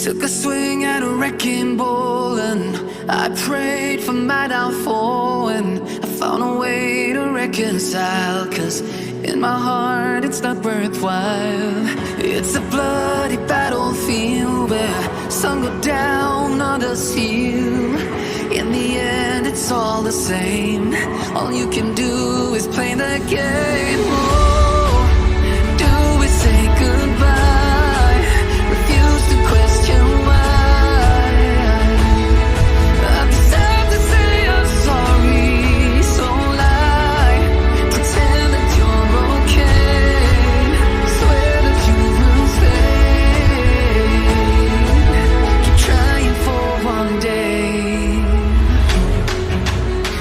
Took a swing at a wrecking ball and I prayed for my downfall, and I found a way to reconcile, 'cause in my heart it's not worthwhile. It's a bloody battlefield where some go down, others heal. In the end it's all the same. All you can do is play the game. Oh, do we say goodbye? Refuse to question why. I've decided to say I'm sorry, so lie. Pretend that you're okay. Swear that you will stay. Keep trying for one day.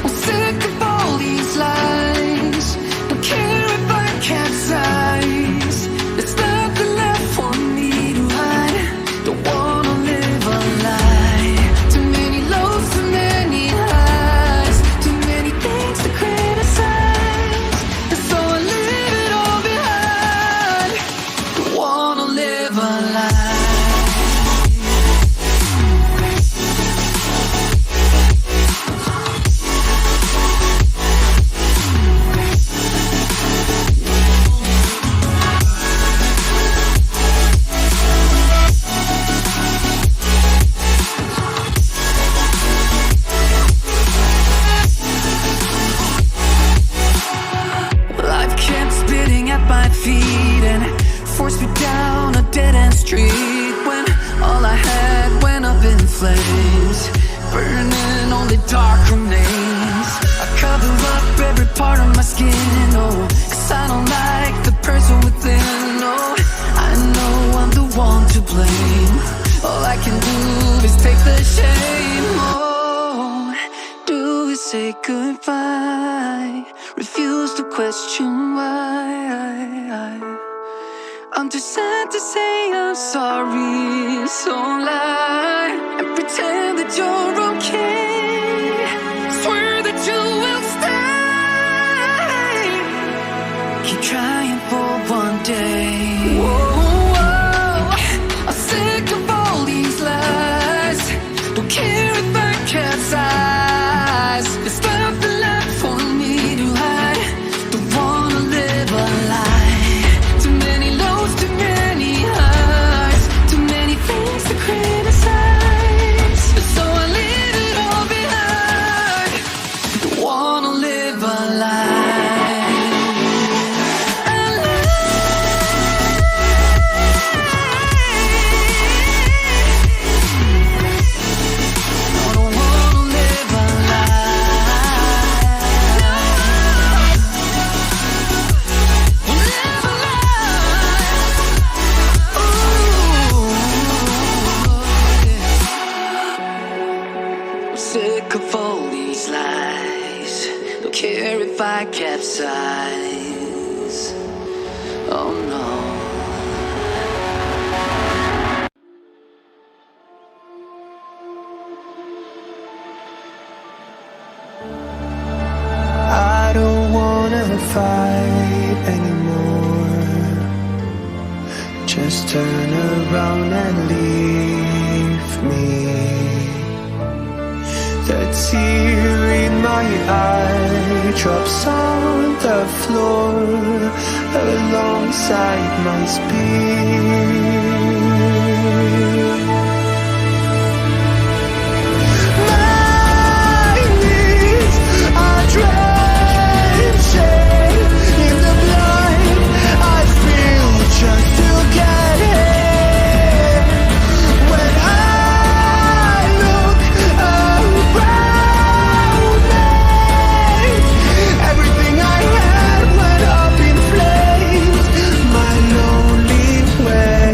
I'm sick of all these lies. Don't care if I capsize. There's nothing left for me to hide. Don't wanna live a lie. Too many lows, too many highs. Too many things to criticize. And so I leave it all behind. Don't wanna live a lie. Life kept spitting at my feet and forced me down a dead-end street, when all I had went up in flames, burning only dark remains. I cover up every part of my skin, oh, 'cause I don't like the person within. Oh, I know I'm the one to blame. All I can do is take the shame. Oh, do we say goodbye? Refuse to question why. I'm too sad to say I'm sorry, so lie and pretend that you're okay. Swear that you will stay. Keep trying for one day. Whoa, I'm sick of all these lies. Don't care if I capsize. There's nothing left for me to hide. Don't wanna live a lie. Too many lows, too many highs. Too many things to criticize. So I leave it all behind. Don't wanna live a lie. A lie. I don't wanna live a lie. Live a lie. Ooh, yeah. I'm sick of all these lies. Don't care if I capsize. Oh no. I don't wanna fight anymore. Just turn around and leave me. The tear in my eye drops on the floor alongside my spear. My knees are drenching in the blood I feel just to get in. When I look around me, everything I had went up in flames. My lonely way.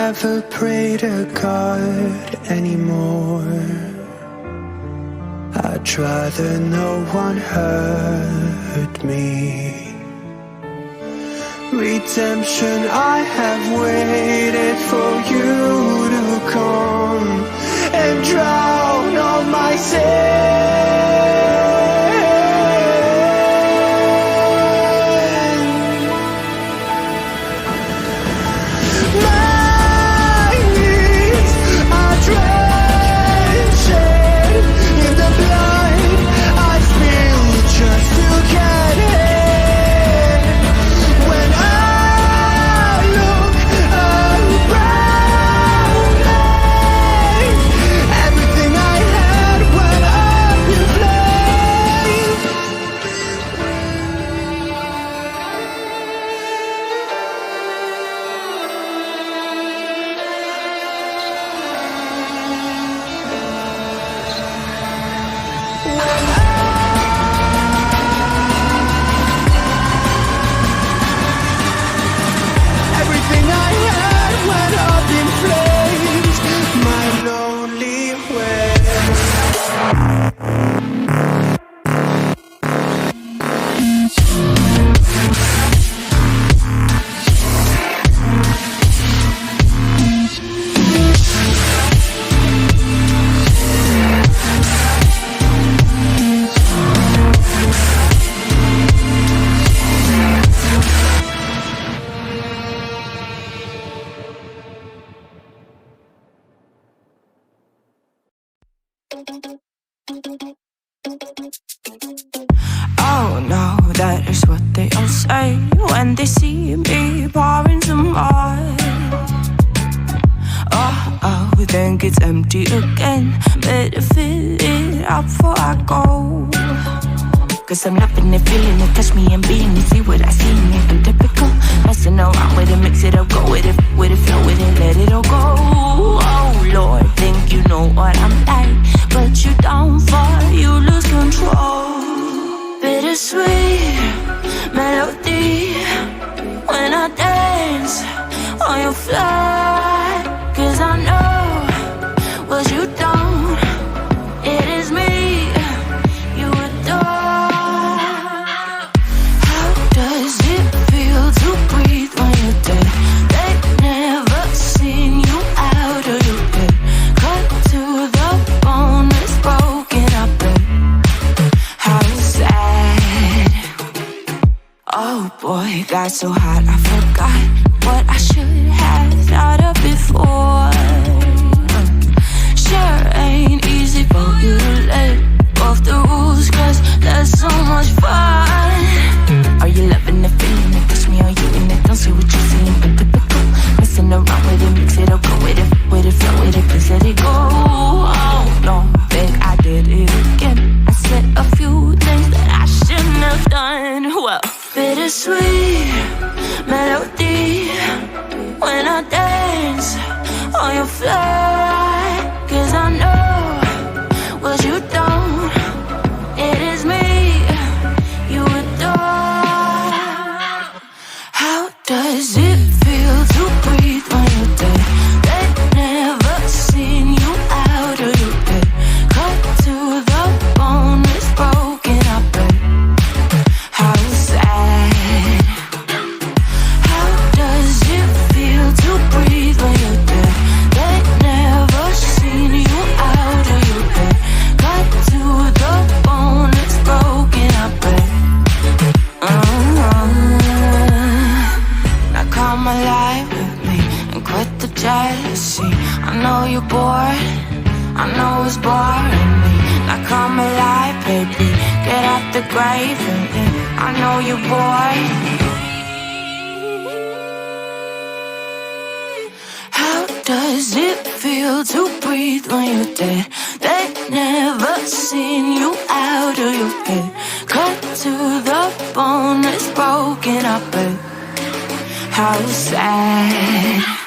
never pray to God anymore. I'd rather no one hurt me. Redemption, I have waited for you to come and drown all my sins. Oh no, that is what they all say when they see me pouring some more. Oh, think it's empty again. Better fill it up before I go. Cause I'm loving it, feeling it, touch me and being it. See what I see in it, I'm typical. Messing around with it, mix it up, go with it, flow with it, let it all go. Oh Lord, think you know what I'm like, but you don't fall, you lose control. Bittersweet melody when I dance on your fly. Cause I know what you don't, it is me you adore. How does it feel to breathe when you're dead? They've never seen you out of your bed. Cut to the bone, it's broken, I bet. How sad. Oh boy, got so hot I forgot what I should have thought of before. Sure ain't easy for you to let off the rules, cause that's so much fun. Are you loving the feeling it? Touch me, are you in it? Don't see what you're seeing, but typical. Messing around with it, mix it up, go with it, flow with it, please let it go. Oh no, think I did it again. I said a few things that I shouldn't have done. Well, bittersweet melody when I dance on your fly. Cause I know what you don't, it is me you adore. How does it feel to breathe when you're dead? They've never seen you out of your bed. Cut to the bone, it's broken, I bet. How sad. How does it feel to breathe when you're dead? They've never seen you out of your bed. Cut to the bone, it's broken, I bet. Now come alive with me and quit the jealousy. I know you're bored, I know it's boring me. Now come alive, baby, get out the grave and live. I know you're bored. How does it feel to breathe when you're dead? They've never seen you out of your bed. Cut to the bone, it's broken, I bet. How sad.